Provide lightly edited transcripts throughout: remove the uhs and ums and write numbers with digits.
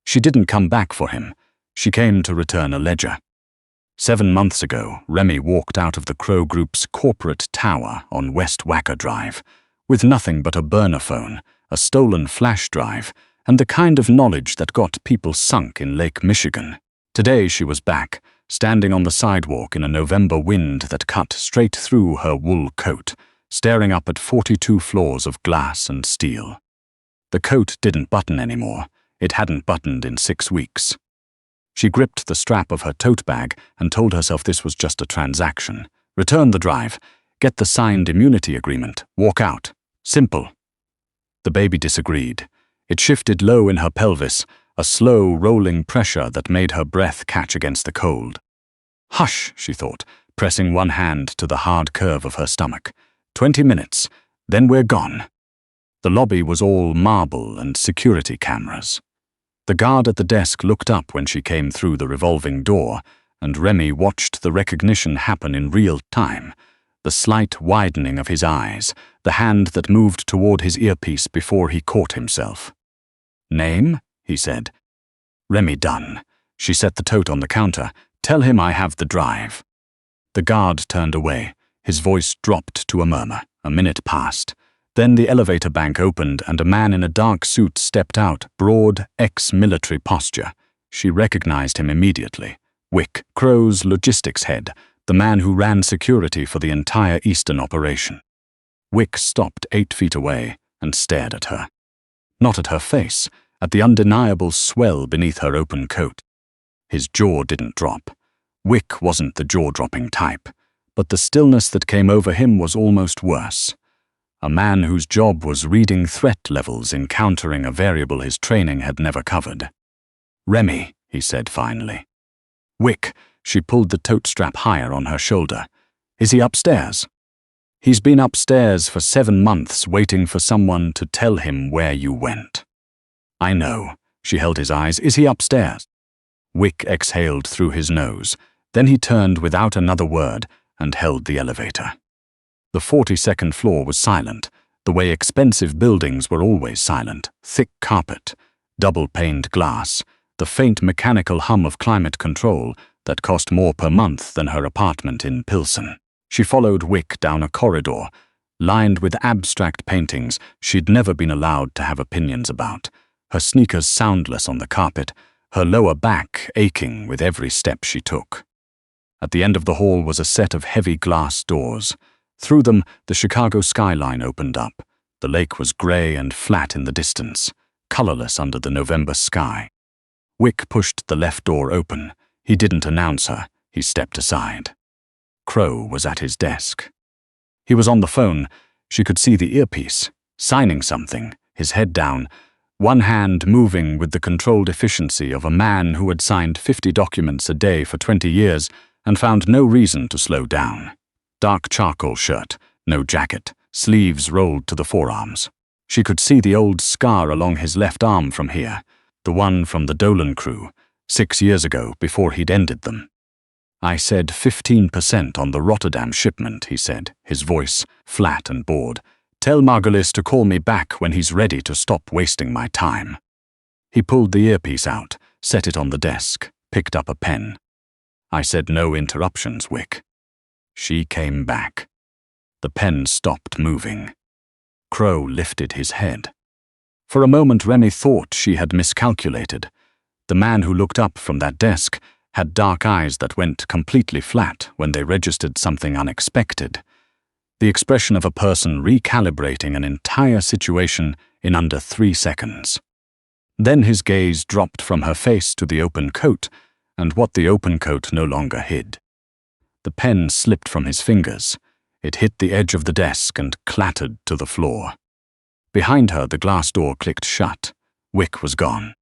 She didn't come back for him. She came to return a ledger. 7 months ago, Remy walked out of the Crowe Group's corporate tower on West Wacker Drive, with nothing but a burner phone, a stolen flash drive, and the kind of knowledge that got people sunk in Lake Michigan. Today she was back, standing on the sidewalk in a November wind that cut straight through her wool coat, staring up at 42 floors of glass and steel. The coat didn't button anymore. It hadn't buttoned in 6 weeks. She gripped the strap of her tote bag and told herself this was just a transaction. Return the drive, get the signed immunity agreement, walk out. Simple. The baby disagreed. It shifted low in her pelvis, a slow, rolling pressure that made her breath catch against the cold. Hush, she thought, pressing one hand to the hard curve of her stomach. 20 minutes, then we're gone. The lobby was all marble and security cameras. The guard at the desk looked up when she came through the revolving door, and Remy watched the recognition happen in real time. The slight widening of his eyes, the hand that moved toward his earpiece before he caught himself. Name? He said. Remy Dunn. She set the tote on the counter. Tell him I have the drive. The guard turned away. His voice dropped to a murmur. A minute passed. Then the elevator bank opened and a man in a dark suit stepped out, broad, ex-military posture. She recognized him immediately. Wick, Crowe's logistics head, the man who ran security for the entire Eastern operation. Wick stopped 8 feet away and stared at her. Not at her face, at the undeniable swell beneath her open coat. His jaw didn't drop. Wick wasn't the jaw-dropping type, but the stillness that came over him was almost worse. A man whose job was reading threat levels in countering a variable his training had never covered. Remy, he said finally. Wick, she pulled the tote strap higher on her shoulder. Is he upstairs? He's been upstairs for 7 months waiting for someone to tell him where you went. I know. She held his eyes. Is he upstairs? Wick exhaled through his nose. Then he turned without another word and held the elevator. The 42nd floor was silent, the way expensive buildings were always silent. Thick carpet, double-paned glass, the faint mechanical hum of climate control that cost more per month than her apartment in Pilsen. She followed Wick down a corridor, lined with abstract paintings she'd never been allowed to have opinions about, her sneakers soundless on the carpet, her lower back aching with every step she took. At the end of the hall was a set of heavy glass doors. Through them, the Chicago skyline opened up. The lake was gray and flat in the distance, colorless under the November sky. Wick pushed the left door open. He didn't announce her. He stepped aside. Crowe was at his desk. He was on the phone. She could see the earpiece, signing something, his head down, one hand moving with the controlled efficiency of a man who had signed 50 documents a day for 20 years and found no reason to slow down. Dark charcoal shirt, no jacket, sleeves rolled to the forearms. She could see the old scar along his left arm from here, the one from the Dolan crew, 6 years ago before he'd ended them. I said 15% on the Rotterdam shipment, he said, his voice flat and bored. Tell Margulis to call me back when he's ready to stop wasting my time. He pulled the earpiece out, set it on the desk, picked up a pen. I said no interruptions, Wick. She came back. The pen stopped moving. Crowe lifted his head. For a moment Remy thought she had miscalculated. The man who looked up from that desk had dark eyes that went completely flat when they registered something unexpected. The expression of a person recalibrating an entire situation in under 3 seconds. Then his gaze dropped from her face to the open coat, and what the open coat no longer hid. The pen slipped from his fingers. It hit the edge of the desk and clattered to the floor. Behind her, the glass door clicked shut. Wick was gone.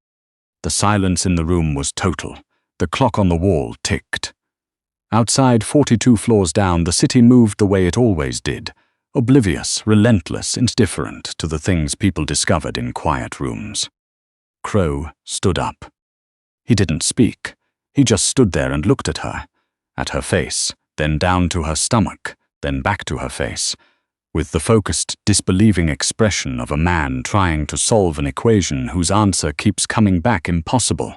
The silence in the room was total. The clock on the wall ticked. Outside, 42 floors down, the city moved the way it always did, oblivious, relentless, indifferent to the things people discovered in quiet rooms. Crowe stood up. He didn't speak. He just stood there and looked at her face, then down to her stomach, then back to her face. with the focused, disbelieving expression of a man trying to solve an equation whose answer keeps coming back impossible.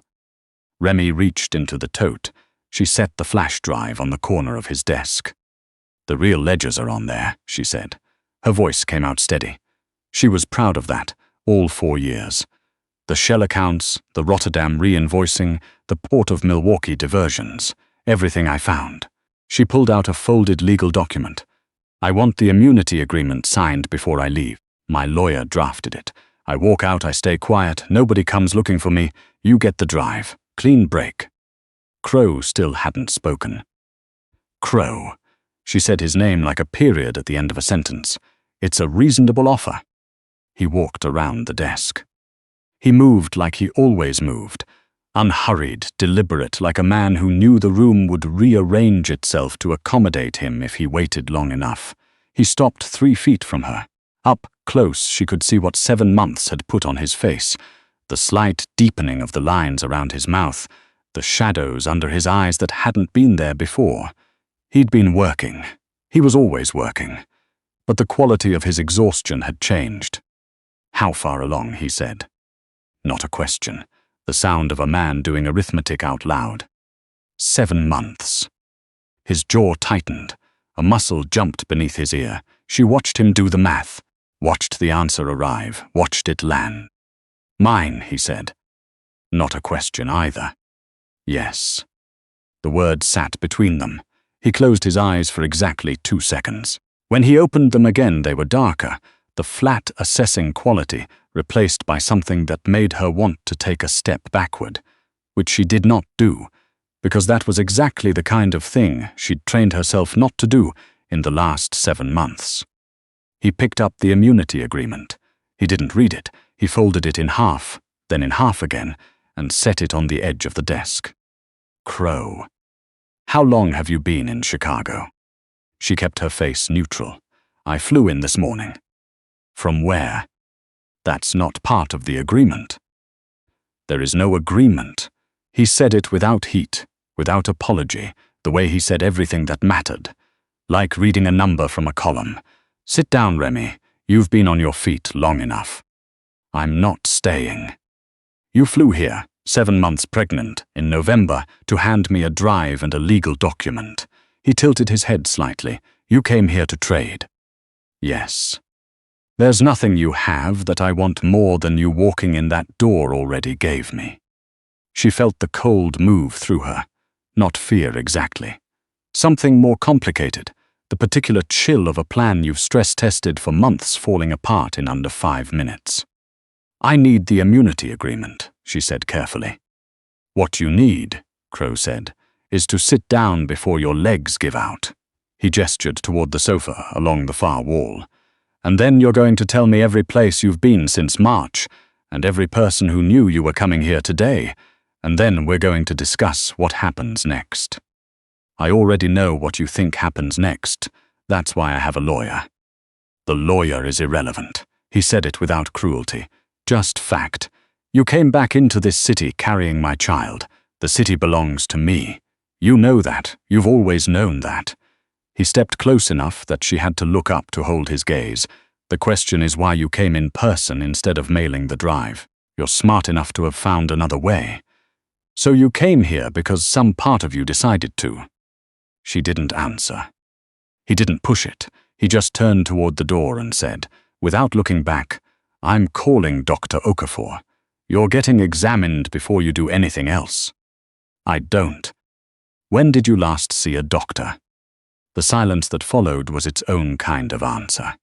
Remy reached into the tote. She set the flash drive on the corner of his desk. "The real ledgers are on there," she said. Her voice came out steady. She was proud of that, all 4 years. The Shell accounts, the Rotterdam re-invoicing, the Port of Milwaukee diversions, everything I found. She pulled out a folded legal document. "I want the immunity agreement signed before I leave. My lawyer drafted it. I walk out, I stay quiet, nobody comes looking for me. You get the drive. Clean break." Crowe still hadn't spoken. "Crowe." She said his name like a period at the end of a sentence. "It's a reasonable offer." He walked around the desk. He moved like he always moved, unhurried, deliberate, like a man who knew the room would rearrange itself to accommodate him if he waited long enough. He stopped 3 feet from her. Up close, she could see what 7 months had put on his face, the slight deepening of the lines around his mouth, the shadows under his eyes that hadn't been there before. He'd been working. He was always working. But the quality of his exhaustion had changed. "How far along?" he said. Not a question. The sound of a man doing arithmetic out loud. 7 months. His jaw tightened. A muscle jumped beneath his ear. She watched him do the math, watched the answer arrive, watched it land. "Mine," he said. Not a question either. "Yes." The word sat between them. He closed his eyes for exactly 2 seconds. When he opened them again, they were darker, the flat, assessing quality replaced by something that made her want to take a step backward, which she did not do, because that was exactly the kind of thing she'd trained herself not to do in the last 7 months. He picked up the immunity agreement. He didn't read it. He folded it in half, then in half again, and set it on the edge of the desk. Crowe. "How long have you been in Chicago?" She kept her face neutral. "I flew in this morning." "From where?" "That's not part of the agreement." "There is no agreement." He said it without heat, without apology, the way he said everything that mattered. Like reading a number from a column. "Sit down, Remy. You've been on your feet long enough." "I'm not staying." "You flew here, 7 months pregnant, in November, to hand me a drive and a legal document." He tilted his head slightly. "You came here to trade." "Yes." "There's nothing you have that I want more than you walking in that door already gave me." She felt the cold move through her. Not fear exactly. Something more complicated, the particular chill of a plan you've stress-tested for months falling apart in under 5 minutes. "I need the immunity agreement," she said carefully. "What you need," Crowe said, "is to sit down before your legs give out." He gestured toward the sofa along the far wall. "And then you're going to tell me every place you've been since March, and every person who knew you were coming here today, and then we're going to discuss what happens next." "I already know what you think happens next. That's why I have a lawyer." "The lawyer is irrelevant." He said it without cruelty. "Just fact. You came back into this city carrying my child. The city belongs to me. You know that. You've always known that." He stepped close enough that she had to look up to hold his gaze. "The question is why you came in person instead of mailing the drive. You're smart enough to have found another way. So you came here because some part of you decided to." She didn't answer. He didn't push it. He just turned toward the door and said, without looking back, "I'm calling Dr. Okafor. You're getting examined before you do anything else." "I don't." "When did you last see a doctor?" The silence that followed was its own kind of answer.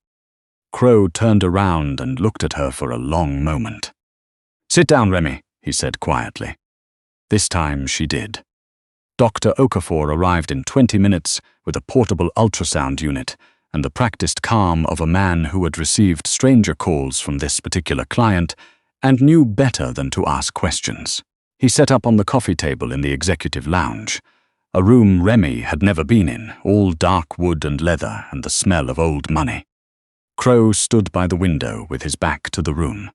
Crowe turned around and looked at her for a long moment. "Sit down, Remy," he said quietly. This time she did. Dr. Okafor arrived in 20 minutes with a portable ultrasound unit and the practiced calm of a man who had received stranger calls from this particular client and knew better than to ask questions. He set up on the coffee table in the executive lounge, a room Remy had never been in, all dark wood and leather and the smell of old money. Crowe stood by the window with his back to the room.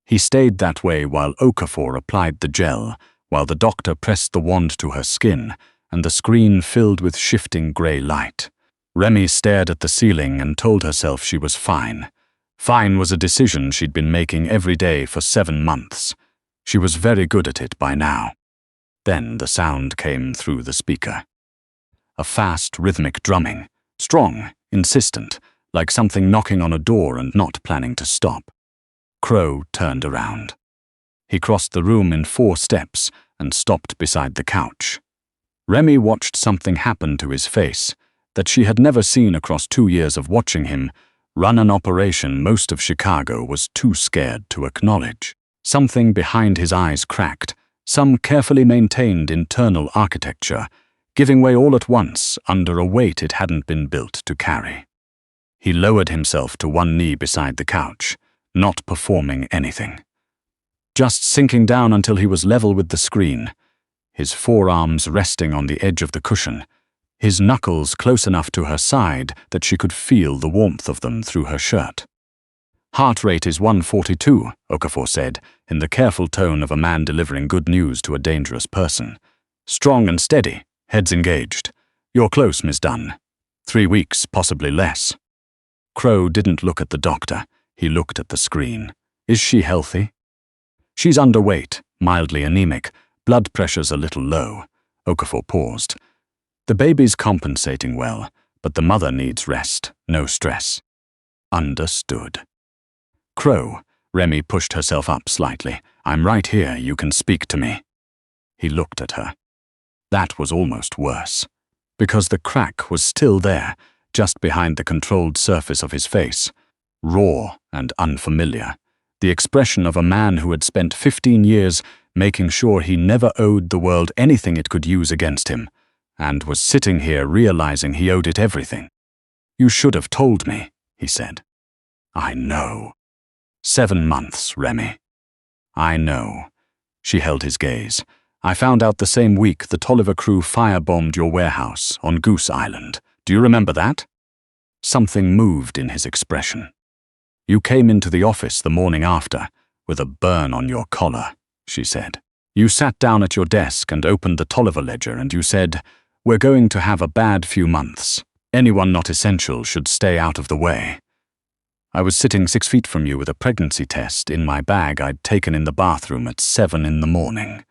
He stayed that way while Okafor applied the gel, while the doctor pressed the wand to her skin, and the screen filled with shifting grey light. Remy stared at the ceiling and told herself she was fine. Fine was a decision she'd been making every day for 7 months. She was very good at it by now. Then the sound came through the speaker. A fast, rhythmic drumming, strong, insistent, like something knocking on a door and not planning to stop. Crowe turned around. He crossed the room in 4 steps and stopped beside the couch. Remy watched something happen to his face that she had never seen across 2 years of watching him run an operation most of Chicago was too scared to acknowledge. Something behind his eyes cracked, some carefully maintained internal architecture, giving way all at once under a weight it hadn't been built to carry. He lowered himself to one knee beside the couch, not performing anything. Just sinking down until he was level with the screen, his forearms resting on the edge of the cushion, his knuckles close enough to her side that she could feel the warmth of them through her shirt. "Heart rate is 142, Okafor said, in the careful tone of a man delivering good news to a dangerous person. "Strong and steady, heads engaged. You're close, Miss Dunn. 3 weeks, possibly less." Crowe didn't look at the doctor. He looked at the screen. "Is she healthy?" "She's underweight, mildly anemic, blood pressure's a little low." Okafor paused. "The baby's compensating well, but the mother needs rest, no stress." "Understood." "Crowe," Remy pushed herself up slightly. "I'm right here, you can speak to me." He looked at her. That was almost worse, because the crack was still there, just behind the controlled surface of his face, raw and unfamiliar, the expression of a man who had spent 15 years making sure he never owed the world anything it could use against him, and was sitting here realizing he owed it everything. "You should have told me," he said. "I know." 7 months, Remy. "I know." She held his gaze. "I found out the same week the Tolliver crew firebombed your warehouse on Goose Island. Do you remember that?" Something moved in his expression. "You came into the office the morning after, with a burn on your collar," she said. "You sat down at your desk and opened the Tolliver ledger and you said, 'We're going to have a bad few months. Anyone not essential should stay out of the way.' I was sitting 6 feet from you with a pregnancy test in my bag I'd taken in the bathroom at 7 in the morning."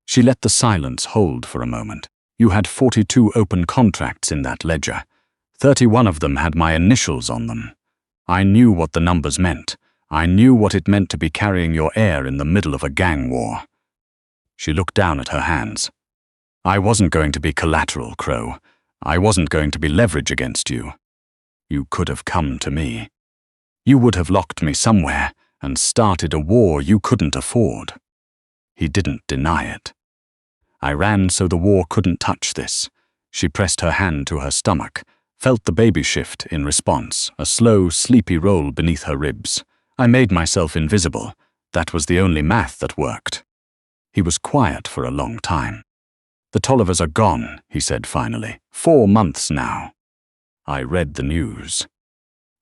She let the silence hold for a moment. "You had 42 open contracts in that ledger. 31 of them had my initials on them. I knew what the numbers meant. I knew what it meant to be carrying your heir in the middle of a gang war." She looked down at her hands. "I wasn't going to be collateral, Crowe. I wasn't going to be leverage against you. You could have come to me. You would have locked me somewhere and started a war you couldn't afford." He didn't deny it. "I ran so the war couldn't touch this." She pressed her hand to her stomach, felt the baby shift in response, a slow, sleepy roll beneath her ribs. "I made myself invisible. That was the only math that worked." He was quiet for a long time. "The Tollivers are gone," he said finally. 4 months now." "I read the news."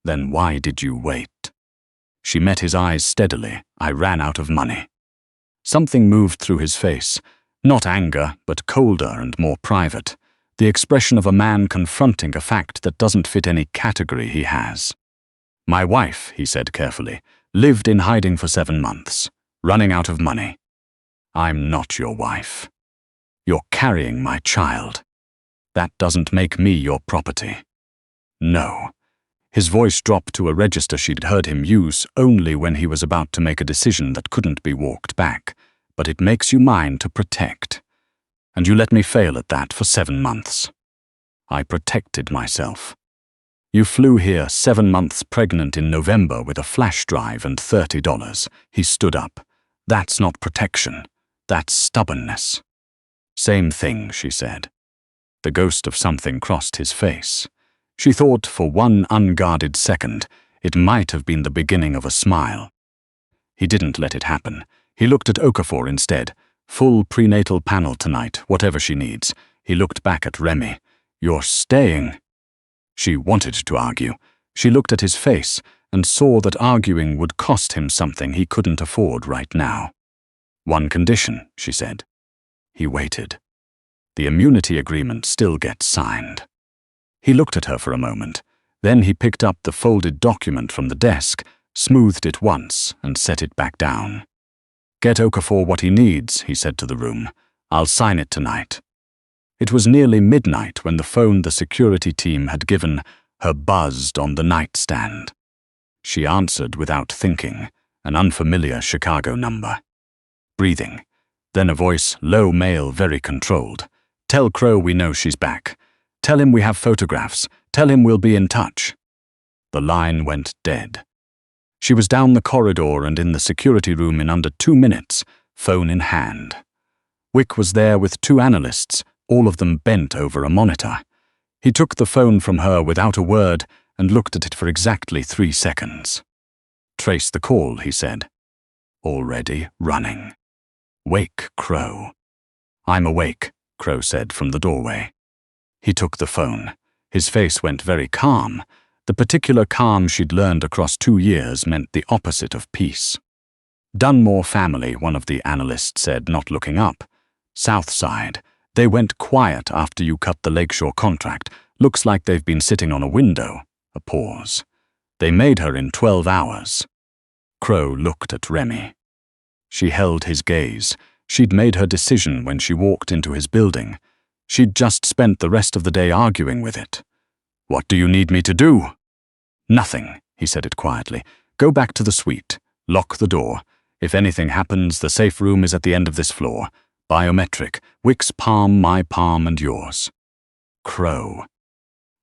"Then why did you wait?" She met his eyes steadily. "I ran out of money." Something moved through his face, not anger, but colder and more private, the expression of a man confronting a fact that doesn't fit any category he has. "My wife," he said carefully, "lived in hiding for 7 months, running out of money." "I'm not your wife. You're carrying my child. That doesn't make me your property." "No." His voice dropped to a register she'd heard him use only when he was about to make a decision that couldn't be walked back. "But it makes you mine to protect. And you let me fail at that for 7 months. I protected myself. You flew here 7 months pregnant in November with a flash drive and $30. He stood up. "That's not protection. That's stubbornness." "Same thing," she said. The ghost of something crossed his face. She thought for one unguarded second it might have been the beginning of a smile. He didn't let it happen. He looked at Okafor instead. "Full prenatal panel tonight, whatever she needs." He looked back at Remy. "You're staying." She wanted to argue. She looked at his face and saw that arguing would cost him something he couldn't afford right now. "One condition," she said. He waited. "The immunity agreement still gets signed." He looked at her for a moment. Then he picked up the folded document from the desk, smoothed it once, and set it back down. "Get Okafor what he needs," he said to the room. "I'll sign it tonight." It was nearly midnight when the phone the security team had given her buzzed on the nightstand. She answered without thinking, an unfamiliar Chicago number. Breathing. Then a voice, low male, very controlled. "Tell Crowe we know she's back. Tell him we have photographs. Tell him we'll be in touch." The line went dead. She was down the corridor and in the security room in under 2 minutes, phone in hand. Wick was there with 2 analysts, all of them bent over a monitor. He took the phone from her without a word and looked at it for exactly 3 seconds. "Trace the call," he said. "Already running. Wake Crowe." "I'm awake," Crowe said from the doorway. He took the phone. His face went very calm. The particular calm she'd learned across 2 years meant the opposite of peace. "Dunmore family," one of the analysts said, not looking up. "South Side. They went quiet after you cut the Lakeshore contract. Looks like they've been sitting on a window." A pause. "They made her in 12 hours. Crowe looked at Remy. She held his gaze. She'd made her decision when she walked into his building. She'd just spent the rest of the day arguing with it. "What do you need me to do?" "Nothing," he said it quietly. "Go back to the suite. Lock the door. If anything happens, the safe room is at the end of this floor. Biometric. Wick's palm, my palm, and yours. Crowe.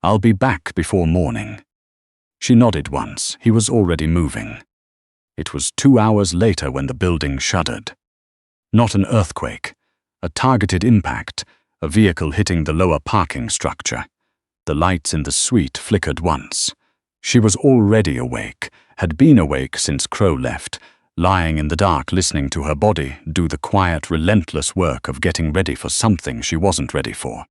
I'll be back before morning." She nodded once. He was already moving. It was 2 hours later when the building shuddered. Not an earthquake. A targeted impact. A vehicle hitting the lower parking structure. The lights in the suite flickered once. She was already awake, had been awake since Crowe left, lying in the dark listening to her body do the quiet, relentless work of getting ready for something she wasn't ready for.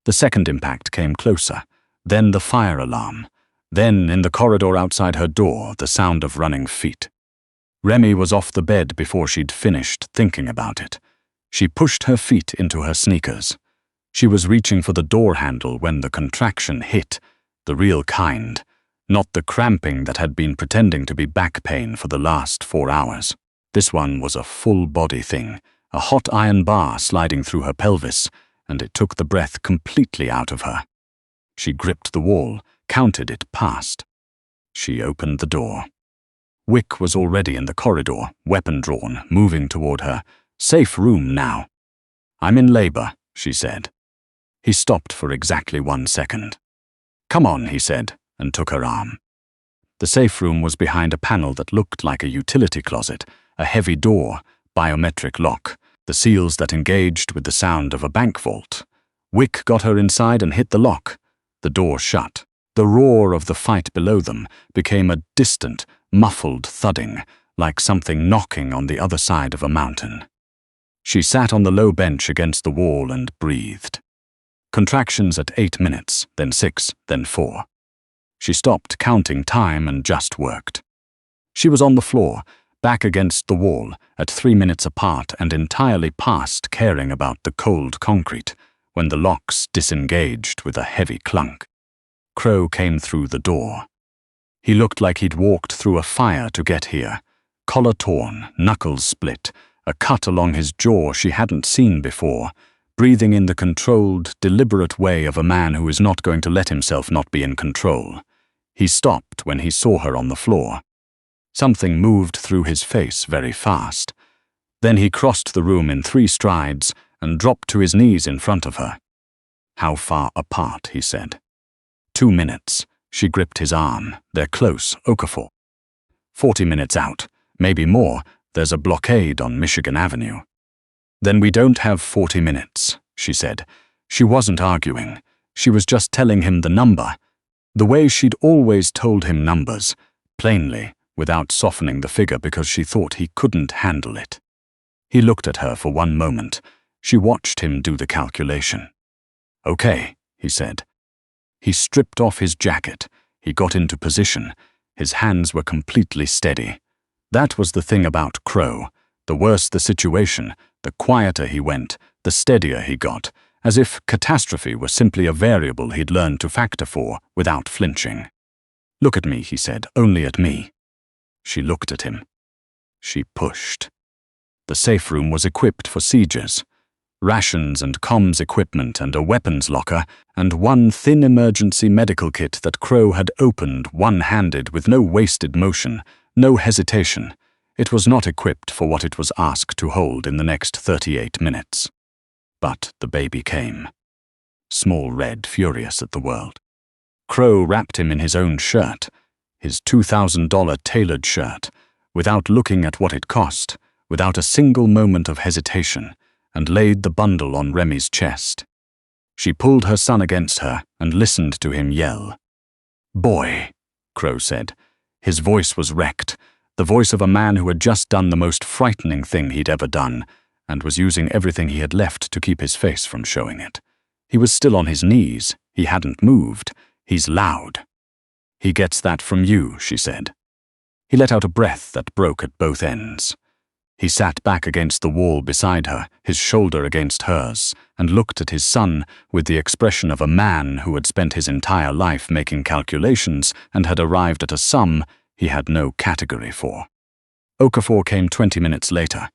The second impact came closer, then the fire alarm, then in the corridor outside her door the sound of running feet. Remy was off the bed before she'd finished thinking about it. She pushed her feet into her sneakers. She was reaching for the door handle when the contraction hit, the real kind. Not the cramping that had been pretending to be back pain for the last 4 hours. This one was a full-body thing, a hot iron bar sliding through her pelvis, and it took the breath completely out of her. She gripped the wall, counted it, passed. She opened the door. Wick was already in the corridor, weapon drawn, moving toward her. "Safe room now." "I'm in labor," she said. He stopped for exactly 1 second. "Come on," he said, and took her arm. The safe room was behind a panel that looked like a utility closet, a heavy door, biometric lock, the seals that engaged with the sound of a bank vault. Wick got her inside and hit the lock. The door shut. The roar of the fight below them became a distant, muffled thudding, like something knocking on the other side of a mountain. She sat on the low bench against the wall and breathed. Contractions at 8 minutes, then 6, then 4. She stopped counting time and just worked. She was on the floor, back against the wall, at 3 minutes apart and entirely past caring about the cold concrete, when the locks disengaged with a heavy clunk. Crowe came through the door. He looked like he'd walked through a fire to get here. Collar torn, knuckles split, a cut along his jaw she hadn't seen before, breathing in the controlled, deliberate way of a man who is not going to let himself not be in control. He stopped when he saw her on the floor. Something moved through his face very fast. Then he crossed the room in 3 strides and dropped to his knees in front of her. "How far apart?" he said. 2 minutes. She gripped his arm. "They're close, Okafor." 40 minutes out. Maybe more. There's a blockade on Michigan Avenue. "Then we don't have 40 minutes, she said. She wasn't arguing. She was just telling him the number. The way she'd always told him numbers, plainly, without softening the figure because she thought he couldn't handle it. He looked at her for 1 moment. She watched him do the calculation. "Okay," he said. He stripped off his jacket. He got into position. His hands were completely steady. That was the thing about Crowe. The worse the situation, the quieter he went, the steadier he got, as if catastrophe were simply a variable he'd learned to factor for without flinching. "Look at me," he said, "only at me." She looked at him. She pushed. The safe room was equipped for sieges. Rations and comms equipment and a weapons locker, and one thin emergency medical kit that Crowe had opened one-handed with no wasted motion, no hesitation. It was not equipped for what it was asked to hold in the next 38 minutes. But the baby came. Small red, furious at the world. Crowe wrapped him in his own shirt, his $2,000 tailored shirt, without looking at what it cost, without a single moment of hesitation, and laid the bundle on Remy's chest. She pulled her son against her and listened to him yell. "Boy," Crowe said. His voice was wrecked, the voice of a man who had just done the most frightening thing he'd ever done, and was using everything he had left to keep his face from showing it. He was still on his knees. He hadn't moved. He's loud. "He gets that from you," she said. He let out a breath that broke at both ends. He sat back against the wall beside her, his shoulder against hers, and looked at his son with the expression of a man who had spent his entire life making calculations and had arrived at a sum he had no category for. Okafor came 20 minutes later.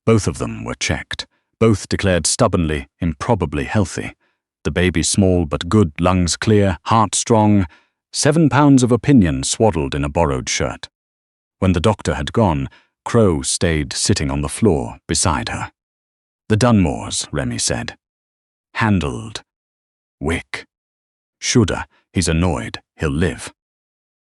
Both of them were checked. Both declared stubbornly, improbably healthy. The baby small but good, lungs clear, heart strong, 7 pounds of opinion swaddled in a borrowed shirt. When the doctor had gone, Crowe stayed sitting on the floor beside her. "The Dunmores," Remy said. "Handled. Wick. Shoulda. He's annoyed. He'll live."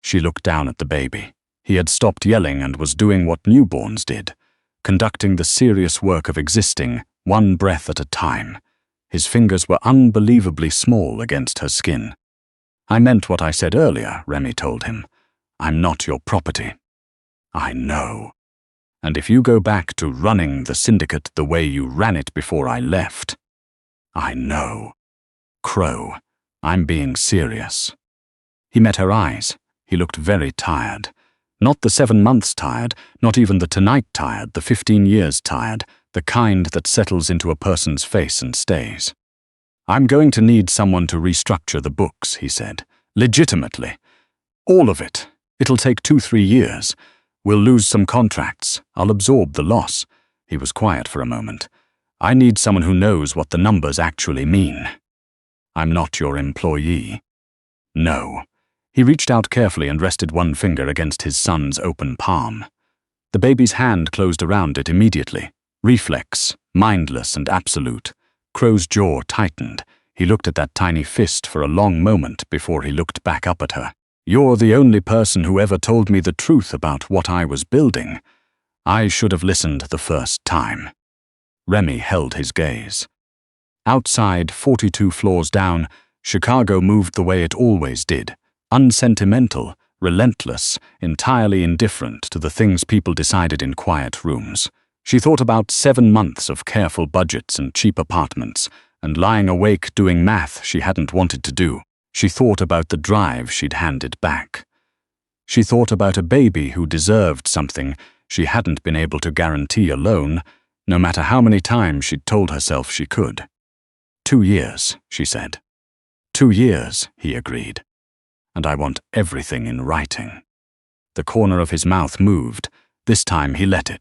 She looked down at the baby. He had stopped yelling and was doing what newborns did, conducting the serious work of existing, one breath at a time. His fingers were unbelievably small against her skin. "I meant what I said earlier," Remy told him. "I'm not your property." "I know. And if you go back to running the syndicate the way you ran it before I left." "I know. Crowe, I'm being serious." He met her eyes. He looked very tired. Not the 7 months tired, not even the tonight tired, the 15 years tired, the kind that settles into a person's face and stays. "I'm going to need someone to restructure the books," he said. "Legitimately. All of it. It'll take 2-3 years. We'll lose some contracts. I'll absorb the loss." He was quiet for a moment. "I need someone who knows what the numbers actually mean." "I'm not your employee." "No." He reached out carefully and rested one finger against his son's open palm. The baby's hand closed around it immediately. Reflex, mindless and absolute. Crowe's jaw tightened. He looked at that tiny fist for a long moment before he looked back up at her. "You're the only person who ever told me the truth about what I was building. I should have listened the first time." Remy held his gaze. Outside, 42 floors down, Chicago moved the way it always did. Unsentimental, relentless, entirely indifferent to the things people decided in quiet rooms. She thought about 7 months of careful budgets and cheap apartments, and lying awake doing math she hadn't wanted to do. She thought about the drive she'd handed back. She thought about a baby who deserved something she hadn't been able to guarantee alone, no matter how many times she'd told herself she could. 2 years, she said. 2 years, he agreed. And I want everything in writing. The corner of his mouth moved. This time he let it.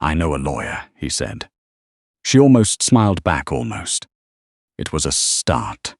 "I know a lawyer," he said. She almost smiled back, almost. It was a start.